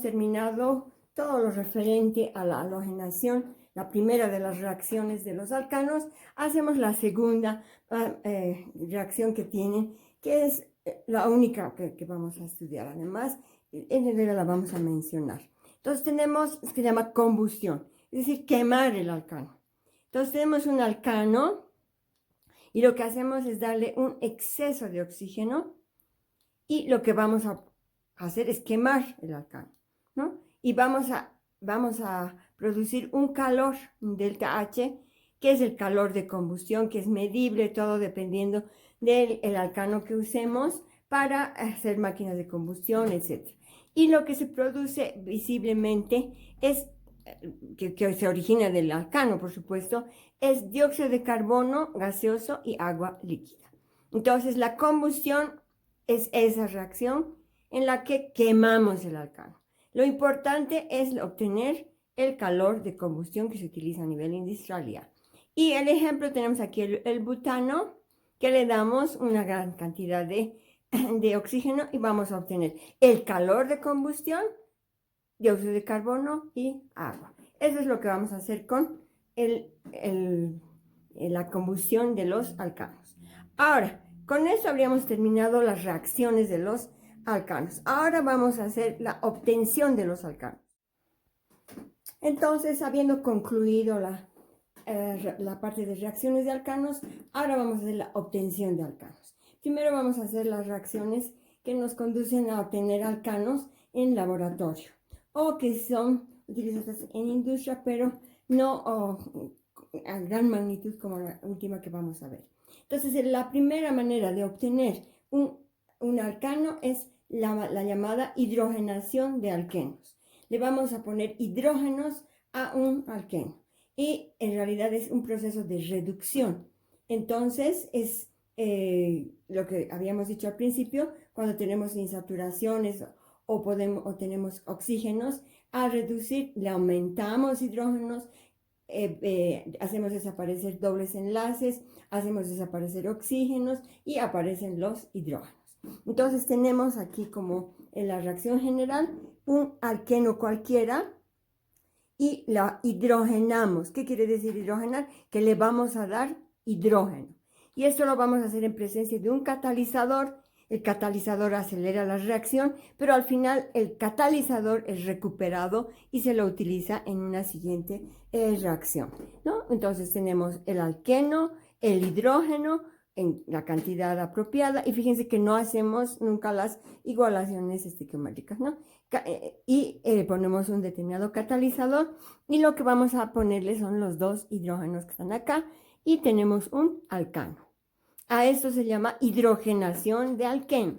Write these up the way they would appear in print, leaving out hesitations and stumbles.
terminado todo lo referente a la halogenación, la primera de las reacciones de los alcanos. Hacemos la segunda reacción que tienen, que es la única que vamos a estudiar. Además, en realidad la vamos a mencionar. Entonces tenemos, que se llama combustión, es decir, quemar el alcano. Entonces tenemos un alcano y lo que hacemos es darle un exceso de oxígeno y lo que vamos a hacer es quemar el alcano, ¿no? Y vamos a producir un calor, un delta H, que es el calor de combustión, que es medible, todo dependiendo del alcano que usemos para hacer máquinas de combustión, etc. Y lo que se produce visiblemente es, que se origina del alcano, por supuesto, es dióxido de carbono gaseoso y agua líquida. Entonces, la combustión es esa reacción en la que quemamos el alcano. Lo importante es obtener el calor de combustión que se utiliza a nivel industrial ya. Y el ejemplo tenemos aquí el butano, que le damos una gran cantidad de oxígeno y vamos a obtener el calor de combustión, dióxido de carbono y agua. Eso es lo que vamos a hacer con la combustión de los alcanos. Ahora, con eso habríamos terminado las reacciones de los alcanos. Ahora vamos a hacer la obtención de los alcanos. Entonces, habiendo concluido la parte de reacciones de alcanos, ahora vamos a hacer la obtención de alcanos. Primero vamos a hacer las reacciones que nos conducen a obtener alcanos en laboratorio o que son utilizadas en industria, pero no a gran magnitud como la última que vamos a ver. Entonces, la primera manera de obtener un alcano es la llamada hidrogenación de alquenos. Le vamos a poner hidrógenos a un alqueno y en realidad es un proceso de reducción. Entonces, es lo que habíamos dicho al principio, cuando tenemos insaturaciones o tenemos oxígenos, al reducir le aumentamos hidrógenos, hacemos desaparecer dobles enlaces, hacemos desaparecer oxígenos y aparecen los hidrógenos. Entonces tenemos aquí, como en la reacción general, un alqueno cualquiera y la hidrogenamos. ¿Qué quiere decir hidrogenar? Que le vamos a dar hidrógeno. Y esto lo vamos a hacer en presencia de un catalizador. El catalizador acelera la reacción, pero al final el catalizador es recuperado y se lo utiliza en una siguiente reacción, ¿no? Entonces tenemos el alqueno, el hidrógeno en la cantidad apropiada, y fíjense que no hacemos nunca las igualaciones estequiométricas, ¿no? Y ponemos un determinado catalizador y lo que vamos a ponerle son los dos hidrógenos que están acá y tenemos un alcano. A esto se llama hidrogenación de alquenos.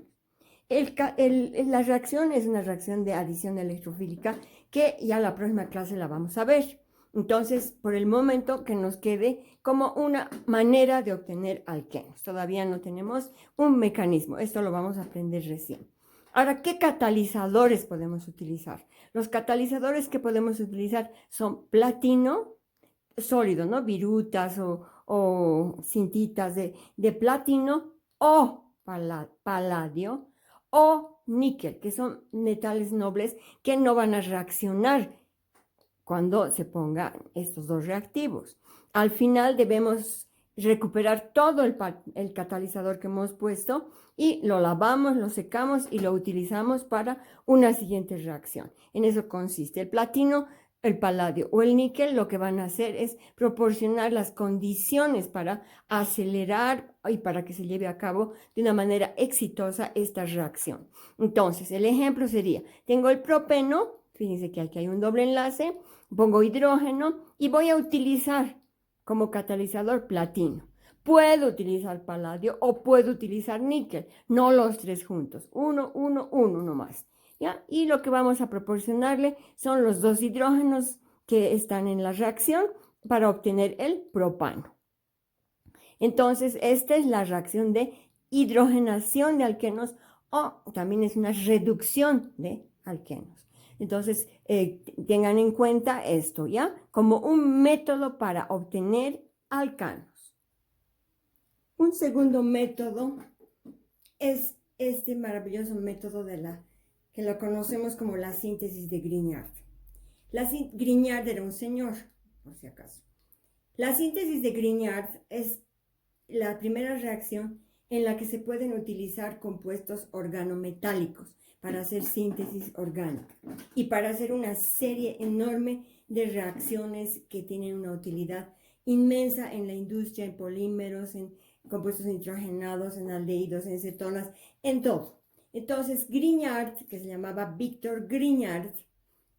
La reacción es una reacción de adición electrofílica que ya la próxima clase la vamos a ver. Entonces, por el momento que nos quede como una manera de obtener alquenos. Todavía no tenemos un mecanismo. Esto lo vamos a aprender recién. Ahora, ¿qué catalizadores podemos utilizar? Los catalizadores que podemos utilizar son platino sólido, ¿no? Virutas o cintitas de platino o paladio o níquel, que son metales nobles que no van a reaccionar cuando se pongan estos dos reactivos. Al final debemos recuperar todo el catalizador que hemos puesto y lo lavamos, lo secamos y lo utilizamos para una siguiente reacción. En eso consiste el platino, el paladio o el níquel. Lo que van a hacer es proporcionar las condiciones para acelerar y para que se lleve a cabo de una manera exitosa esta reacción. Entonces, el ejemplo sería, tengo el propeno, fíjense que aquí hay un doble enlace, pongo hidrógeno y voy a utilizar como catalizador platino. Puedo utilizar paladio o puedo utilizar níquel, no los tres juntos, uno nomás. ¿Ya? Y lo que vamos a proporcionarle son los dos hidrógenos que están en la reacción para obtener el propano. Entonces, esta es la reacción de hidrogenación de alquenos o también es una reducción de alquenos. Entonces, tengan en cuenta esto, ¿ya? Como un método para obtener alcanos. Un segundo método es este maravilloso método de la que lo conocemos como la síntesis de Grignard. Grignard era un señor, por si acaso. La síntesis de Grignard es la primera reacción en la que se pueden utilizar compuestos organometálicos para hacer síntesis orgánica y para hacer una serie enorme de reacciones que tienen una utilidad inmensa en la industria, en polímeros, en compuestos nitrogenados, en aldehídos, en cetonas, en todo. Entonces, Grignard, que se llamaba Victor Grignard,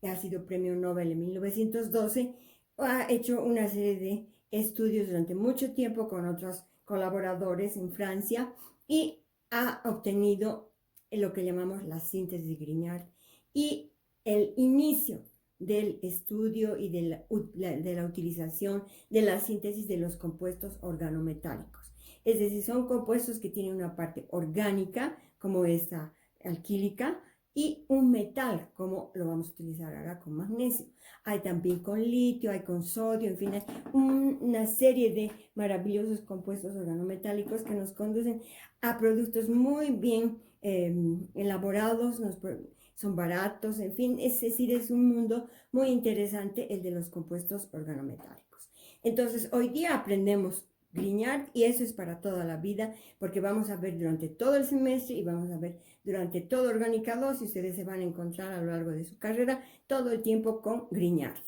que ha sido premio Nobel en 1912, ha hecho una serie de estudios durante mucho tiempo con otros colaboradores en Francia y ha obtenido lo que llamamos la síntesis de Grignard y el inicio del estudio y de la utilización de la síntesis de los compuestos organometálicos. Es decir, son compuestos que tienen una parte orgánica, como esta alquílica, y un metal, como lo vamos a utilizar ahora con magnesio. Hay también con litio, hay con sodio, en fin, hay una serie de maravillosos compuestos organometálicos que nos conducen a productos muy bien elaborados, son baratos, en fin, es decir, es un mundo muy interesante el de los compuestos organometálicos. Entonces, hoy día aprendemos Grignard y eso es para toda la vida, porque vamos a ver durante todo el semestre y vamos a ver durante todo Orgánica 2 y ustedes se van a encontrar a lo largo de su carrera todo el tiempo con Grignard.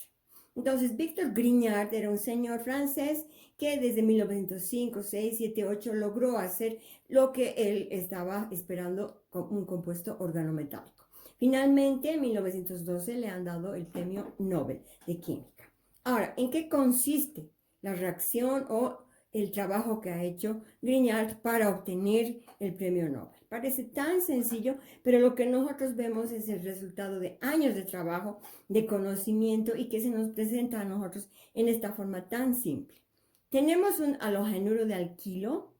Entonces, Victor Grignard era un señor francés que desde 1905, 6, 7, 8 logró hacer lo que él estaba esperando con un compuesto organometálico. Finalmente, en 1912 le han dado el premio Nobel de Química. Ahora, ¿en qué consiste la reacción o el trabajo que ha hecho Grignard para obtener el premio Nobel? Parece tan sencillo, pero lo que nosotros vemos es el resultado de años de trabajo, de conocimiento y que se nos presenta a nosotros en esta forma tan simple. Tenemos un halogenuro de alquilo.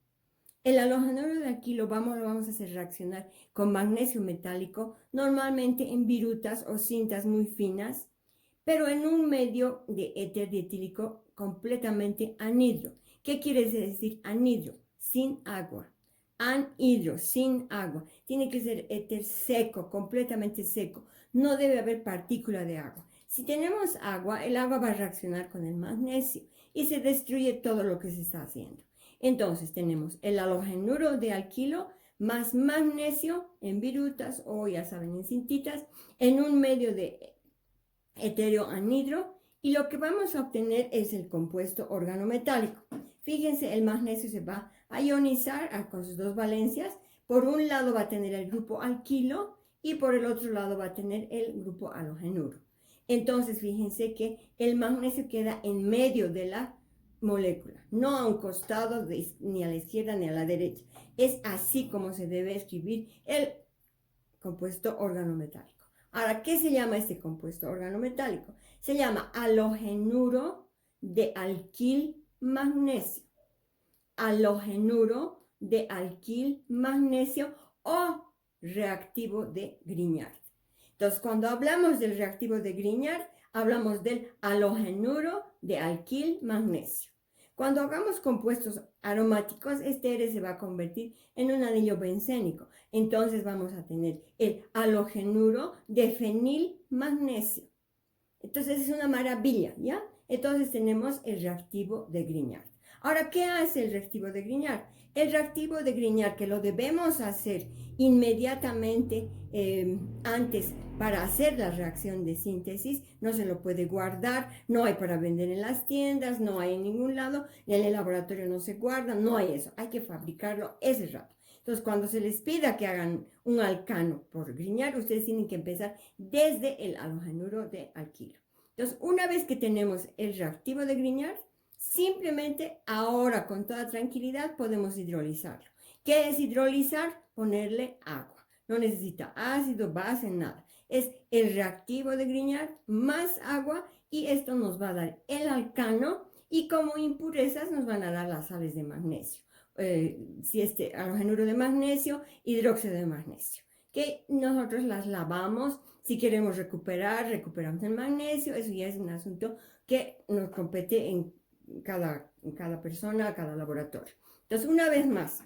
El halogenuro de alquilo lo vamos a hacer reaccionar con magnesio metálico, normalmente en virutas o cintas muy finas, pero en un medio de éter dietílico completamente anhidro. ¿Qué quiere decir anhidro? Sin agua. Anhidro, sin agua. Tiene que ser éter seco, completamente seco. No debe haber partícula de agua. Si tenemos agua, el agua va a reaccionar con el magnesio y se destruye todo lo que se está haciendo. Entonces tenemos el halogenuro de alquilo más magnesio en virutas o ya saben en cintitas en un medio de etéreo anhidro y lo que vamos a obtener es el compuesto organometálico. Fíjense, el magnesio se va a ionizar con sus dos valencias. Por un lado va a tener el grupo alquilo y por el otro lado va a tener el grupo halogenuro. Entonces, fíjense que el magnesio queda en medio de la molécula, no a un costado ni a la izquierda ni a la derecha. Es así como se debe escribir el compuesto organometálico. Ahora, ¿qué se llama este compuesto organometálico? Se llama halogenuro de alquil magnesio. Halogenuro de alquil magnesio o reactivo de Grignard. Entonces, cuando hablamos del reactivo de Grignard, hablamos del halogenuro de alquil magnesio. Cuando hagamos compuestos aromáticos, este R se va a convertir en un anillo bencénico. Entonces vamos a tener el halogenuro de fenil magnesio. Entonces es una maravilla, ¿ya? Entonces tenemos el reactivo de Grignard. Ahora, ¿qué hace el reactivo de Grignard? El reactivo de Grignard, que lo debemos hacer inmediatamente antes para hacer la reacción de síntesis, no se lo puede guardar, no hay para vender en las tiendas, no hay en ningún lado, en el laboratorio no se guarda, no hay eso, hay que fabricarlo ese rato. Entonces, cuando se les pida que hagan un alcano por Grignard, ustedes tienen que empezar desde el halogenuro de alquilo. Entonces, una vez que tenemos el reactivo de Grignard, simplemente ahora con toda tranquilidad podemos hidrolizarlo. ¿Qué es hidrolizar? Ponerle agua. No necesita ácido, base, nada. Es el reactivo de Grignard más agua y esto nos va a dar el alcano y como impurezas nos van a dar las sales de magnesio. Si este halogenuro de magnesio, hidróxido de magnesio. Que nosotros las lavamos. Si queremos recuperamos el magnesio. Eso ya es un asunto que nos compete en cada persona, cada laboratorio. Entonces, una vez más,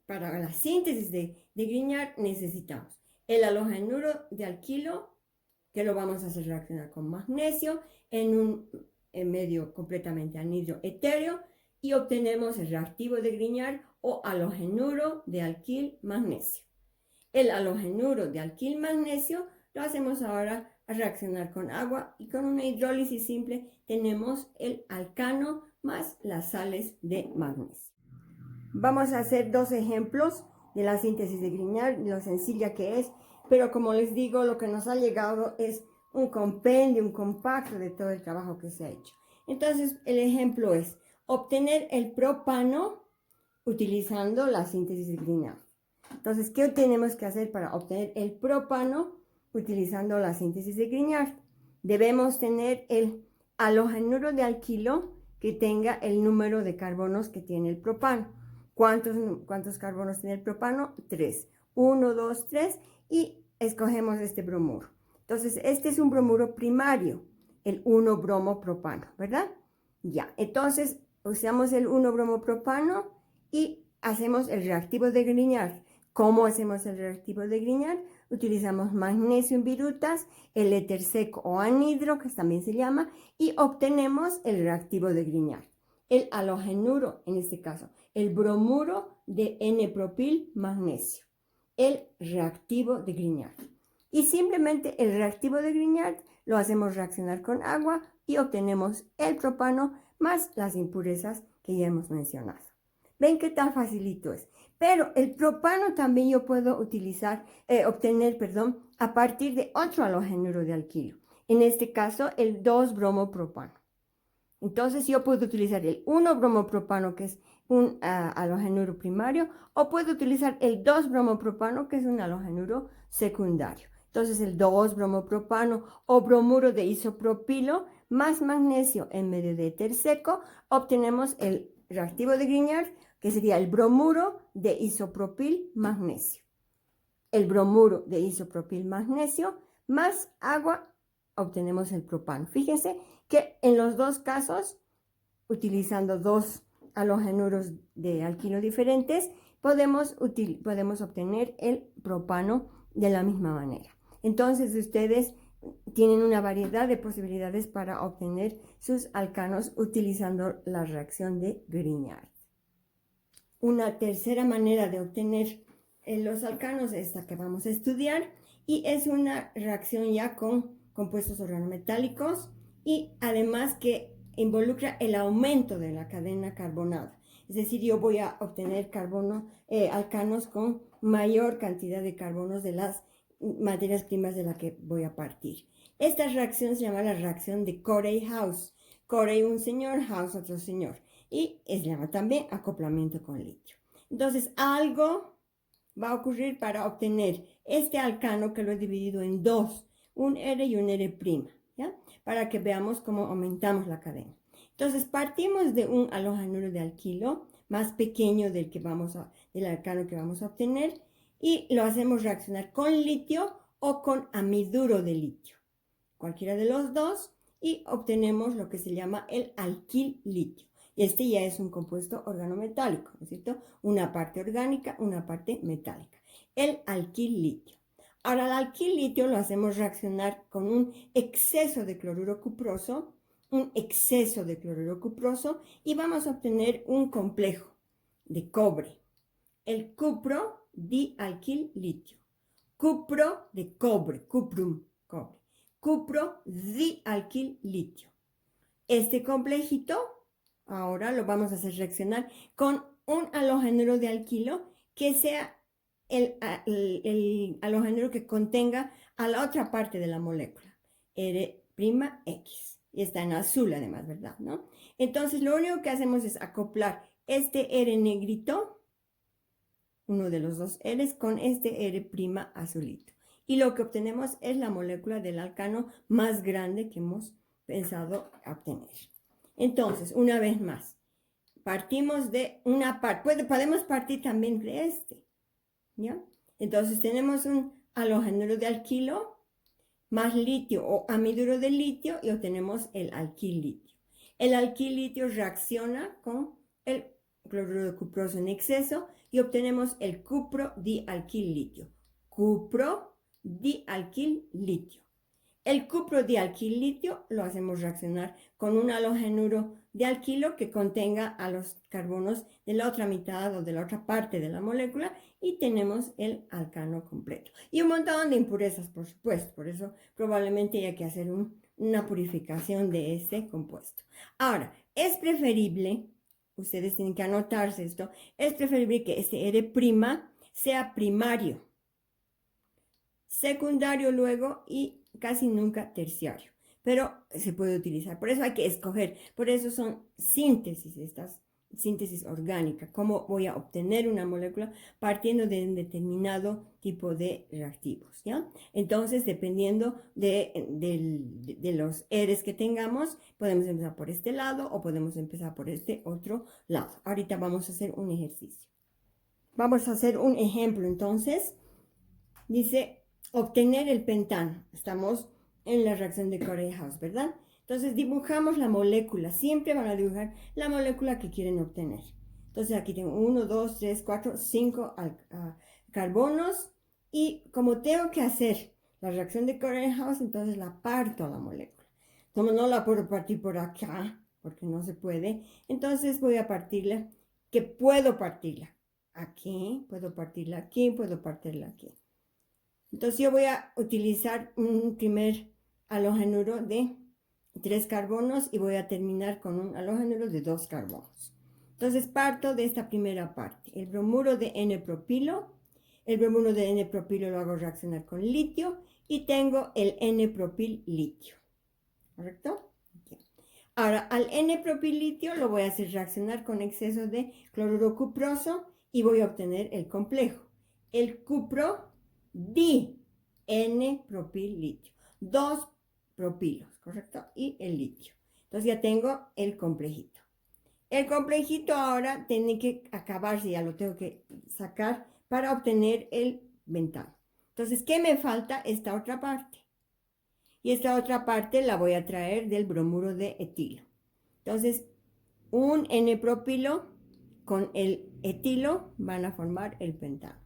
para la síntesis de Grignard necesitamos el halogenuro de alquilo, que lo vamos a hacer reaccionar con magnesio en medio completamente anhidro etéreo, y obtenemos el reactivo de Grignard o halogenuro de alquil magnesio. El halogenuro de alquil magnesio lo hacemos ahora a reaccionar con agua, y con una hidrólisis simple tenemos el alcano más las sales de magnesio. Vamos a hacer dos ejemplos de la síntesis de Grignard, lo sencilla que es, pero como les digo, lo que nos ha llegado es un compendio, un compacto de todo el trabajo que se ha hecho. Entonces, el ejemplo es obtener el propano utilizando la síntesis de Grignard. Entonces, ¿qué tenemos que hacer para obtener el propano utilizando la síntesis de Grignard? Debemos tener el halogenuro de alquilo que tenga el número de carbonos que tiene el propano. ¿Cuántos carbonos tiene el propano? 3. 1, 2, 3, y escogemos este bromuro. Entonces, este es un bromuro primario, el 1-bromo-propano, ¿verdad? Ya, entonces usamos el 1-bromo-propano y hacemos el reactivo de Grignard. ¿Cómo hacemos el reactivo de Grignard? Utilizamos magnesio en virutas, el éter seco o anhidro, que también se llama, y obtenemos el reactivo de Grignard. El halogenuro, en este caso, el bromuro de N-propil magnesio, el reactivo de Grignard. Y simplemente el reactivo de Grignard lo hacemos reaccionar con agua y obtenemos el propano más las impurezas que ya hemos mencionado. ¿Ven qué tan facilito es? Pero el propano también yo puedo obtener a partir de otro halogenuro de alquilo. En este caso, el 2-bromopropano. Entonces, yo puedo utilizar el 1-bromopropano, que es un halogenuro primario, o puedo utilizar el 2-bromopropano, que es un halogenuro secundario. Entonces, el 2-bromopropano o bromuro de isopropilo más magnesio en medio de éter seco, obtenemos el reactivo de Grignard, que sería el bromuro de isopropil magnesio. El bromuro de isopropil magnesio más agua, obtenemos el propano. Fíjense que en los dos casos, utilizando dos halogenuros de alquilo diferentes, podemos obtener el propano de la misma manera. Entonces, ustedes tienen una variedad de posibilidades para obtener sus alcanos utilizando la reacción de Grignard. Una tercera manera de obtener los alcanos es esta que vamos a estudiar, y es una reacción ya con compuestos organometálicos, y además que involucra el aumento de la cadena carbonada. Es decir, yo voy a obtener alcanos con mayor cantidad de carbonos de las materias primas de las que voy a partir. Esta reacción se llama la reacción de Corey-Haus. Corey un señor, Haus otro señor. Y se llama también acoplamiento con litio. Entonces, algo va a ocurrir para obtener este alcano, que lo he dividido en dos, un R y un R', ¿ya? Para que veamos cómo aumentamos la cadena. Entonces, partimos de un halogenuro de alquilo más pequeño del alcano que vamos a obtener, y lo hacemos reaccionar con litio o con amiduro de litio, cualquiera de los dos, y obtenemos lo que se llama el alquil litio. Este ya es un compuesto organometálico, ¿no es cierto? Una parte orgánica, una parte metálica. El alquil litio. Ahora, el alquil litio lo hacemos reaccionar con un exceso de cloruro cuproso, y vamos a obtener un complejo de cobre, el cupro dialquil litio. Cupro de cobre, cuprum, cobre. Cupro dialquil litio. Este complejito ahora lo vamos a hacer reaccionar con un halogenuro de alquilo que sea el halogenuro que contenga a la otra parte de la molécula, R'(X). Y está en azul además, ¿verdad? ¿No? Entonces, lo único que hacemos es acoplar este R negrito, uno de los dos R's, con este R' azulito. Y lo que obtenemos es la molécula del alcano más grande que hemos pensado obtener. Entonces, una vez más, partimos de una parte, podemos partir también de este, ¿ya? Entonces, tenemos un halogenuro de alquilo más litio o amiduro de litio, y obtenemos el alquil litio. El alquil litio reacciona con el cloruro de cuproso en exceso y obtenemos el cupro dialquil litio. Cupro dialquil litio. El cupro dialquil litio lo hacemos reaccionar con un halogenuro de alquilo que contenga a los carbonos de la otra mitad o de la otra parte de la molécula y tenemos el alcano completo. Y un montón de impurezas, por supuesto, por eso probablemente haya que hacer una purificación de este compuesto. Ahora, es preferible, ustedes tienen que anotarse esto, es preferible que este R' sea primario, secundario luego y casi nunca terciario, pero se puede utilizar. Por eso hay que escoger, por eso son síntesis, estas síntesis orgánica, cómo voy a obtener una molécula partiendo de un determinado tipo de reactivos, ¿ya? Entonces, dependiendo de los R's que tengamos, podemos empezar por este lado o podemos empezar por este otro lado. Ahorita vamos a hacer un ejercicio. Vamos a hacer un ejemplo, entonces, dice obtener el pentano. Estamos en la reacción de Corey-Haas, ¿verdad? Entonces dibujamos la molécula. Siempre van a dibujar la molécula que quieren obtener. Entonces aquí tengo 1, 2, 3, 4, 5 carbonos. Y como tengo que hacer la reacción de Corey-Haas, entonces la parto a la molécula. Como no la puedo partir por acá, porque no se puede, entonces voy a partirla, que puedo partirla aquí, puedo partirla aquí, puedo partirla aquí. Entonces yo voy a utilizar un primer halogenuro de 3 carbonos y voy a terminar con un halogenuro de 2 carbonos. Entonces parto de esta primera parte, el bromuro de N-propilo. El bromuro de N-propilo lo hago reaccionar con litio y tengo el N-propil litio. ¿Correcto? Okay. Ahora, al N-propil litio lo voy a hacer reaccionar con exceso de cloruro cuproso y voy a obtener el complejo. El cupro di-N-propil litio. 2 propilos, ¿correcto? Y el litio. Entonces ya tengo el complejito. El complejito ahora tiene que acabarse, ya lo tengo que sacar para obtener el pentano. Entonces, ¿qué me falta? Esta otra parte. Y esta otra parte la voy a traer del bromuro de etilo. Entonces, un N-propilo con el etilo van a formar el pentano.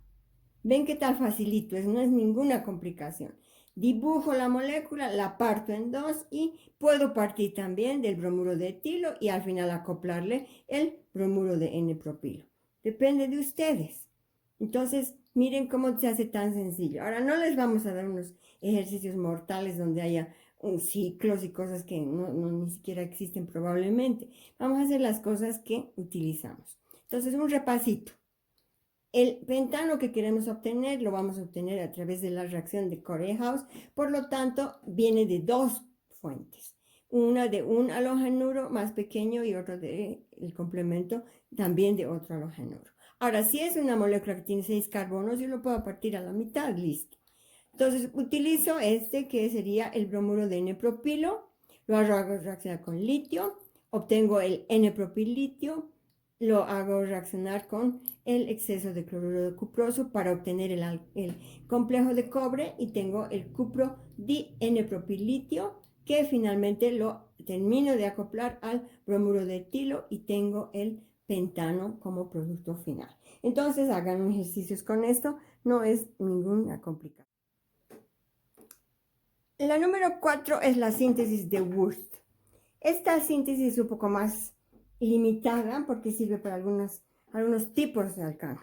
¿Ven qué tal facilito? No es ninguna complicación. Dibujo la molécula, la parto en dos y puedo partir también del bromuro de etilo y al final acoplarle el bromuro de N-propilo. Depende de ustedes. Entonces, miren cómo se hace tan sencillo. Ahora, no les vamos a dar unos ejercicios mortales donde haya ciclos y cosas que ni siquiera existen probablemente. Vamos a hacer las cosas que utilizamos. Entonces, un repasito. El pentano que queremos obtener lo vamos a obtener a través de la reacción de Corey-Haas, por lo tanto viene de dos fuentes, una de un halogenuro más pequeño y otro del complemento también de otro halogenuro. Ahora, si es una molécula que tiene 6 carbonos, yo lo puedo partir a la mitad, listo. Entonces utilizo este que sería el bromuro de N-propilo, lo hago reaccionar con litio, obtengo el N-propil litio, lo hago reaccionar con el exceso de cloruro de cuproso para obtener el complejo de cobre y tengo el cupro di-N-propil litio que finalmente lo termino de acoplar al bromuro de etilo y tengo el pentano como producto final. Entonces hagan ejercicios con esto, no es ninguna complicación. La número 4 es la síntesis de Wurth. Esta síntesis es un poco más limitada porque sirve para algunos tipos de alcano.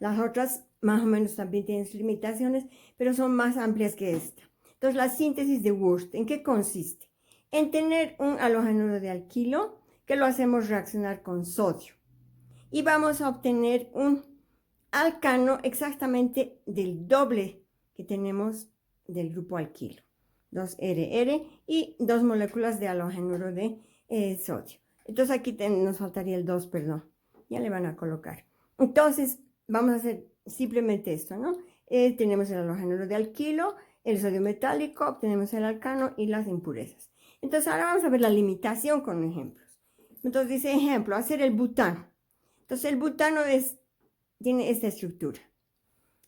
Las otras más o menos también tienen sus limitaciones, pero son más amplias que esta. Entonces, la síntesis de Wurth, ¿en qué consiste? En tener un halogenuro de alquilo que lo hacemos reaccionar con sodio. Y vamos a obtener un alcano exactamente del doble que tenemos del grupo alquilo. 2RR y 2 moléculas de halogenuro de sodio. Entonces aquí nos faltaría el 2, perdón. Ya le van a colocar. Entonces vamos a hacer simplemente esto, ¿no? Tenemos el halogenuro de alquilo, el sodio metálico, obtenemos el alcano y las impurezas. Entonces ahora vamos a ver la limitación con ejemplos. Entonces dice ejemplo, hacer el butano. Entonces el butano tiene esta estructura.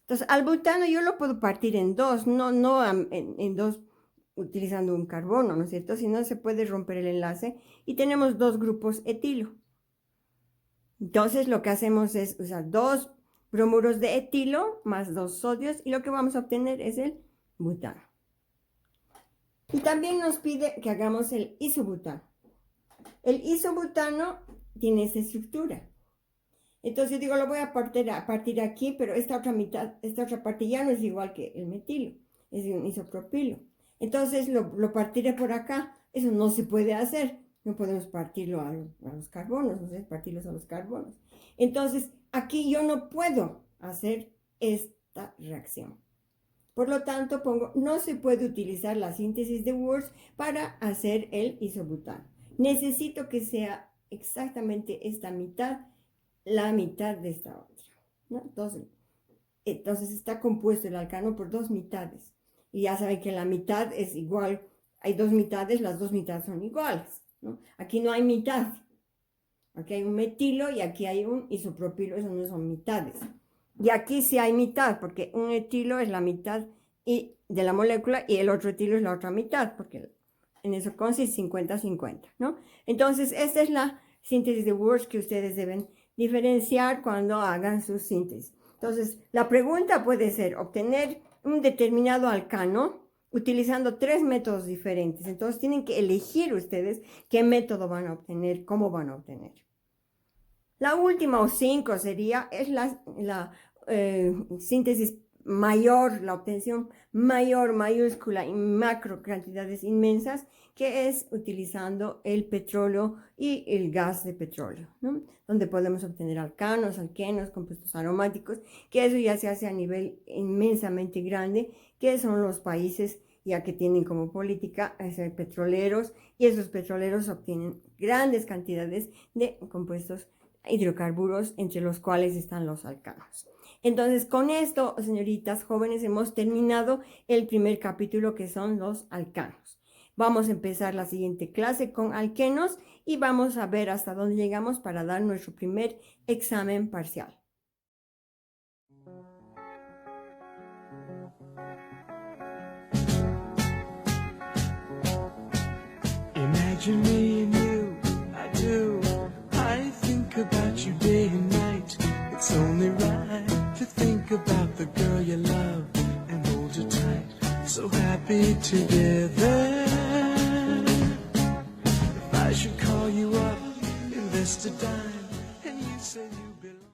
Entonces al butano yo lo puedo partir en dos, no en dos utilizando un carbono, ¿no es cierto? Si no, se puede romper el enlace y tenemos 2 grupos etilo. Entonces, lo que hacemos es usar 2 bromuros de etilo más 2 sodios y lo que vamos a obtener es el butano. Y también nos pide que hagamos el isobutano. El isobutano tiene esta estructura. Entonces yo digo, lo voy a partir aquí, pero esta otra parte ya no es igual que el metilo, es un isopropilo. Entonces lo partiré por acá. Eso no se puede hacer. No podemos partirlo a los carbonos, no sé, partirlos a los carbonos. Entonces aquí yo no puedo hacer esta reacción. Por lo tanto, no se puede utilizar la síntesis de Wurtz para hacer el isobutano. Necesito que sea exactamente esta mitad, la mitad de esta otra, ¿no? Entonces está compuesto el alcano por 2 mitades. Y ya saben que la mitad es igual, hay 2 mitades, las 2 mitades son iguales, ¿no? Aquí no hay mitad. Aquí hay un metilo y aquí hay un isopropilo, eso no son mitades. Y aquí sí hay mitad, porque un etilo es la mitad de la molécula y el otro etilo es la otra mitad, porque en eso consiste 50-50, ¿no? Entonces, esta es la síntesis de Wurtz que ustedes deben diferenciar cuando hagan su síntesis. Entonces, la pregunta puede ser obtener un determinado alcano utilizando 3 métodos diferentes. Entonces, tienen que elegir ustedes qué método van a obtener, cómo van a obtener. La última o 5 es la síntesis mayor, la obtención mayor, mayúscula y macro cantidades inmensas, que es utilizando el petróleo y el gas de petróleo, ¿no? Donde podemos obtener alcanos, alquenos, compuestos aromáticos, que eso ya se hace a nivel inmensamente grande, que son los países ya que tienen como política ser petroleros, y esos petroleros obtienen grandes cantidades de compuestos hidrocarburos, entre los cuales están los alcanos. Entonces, con esto, señoritas jóvenes, hemos terminado el primer capítulo, que son los alcanos. Vamos a empezar la siguiente clase con alquenos y vamos a ver hasta dónde llegamos para dar nuestro primer examen parcial. Imagine me and you, I do. I think about you day and night. It's only right to think about the girl you love and hold her tight. So happy together.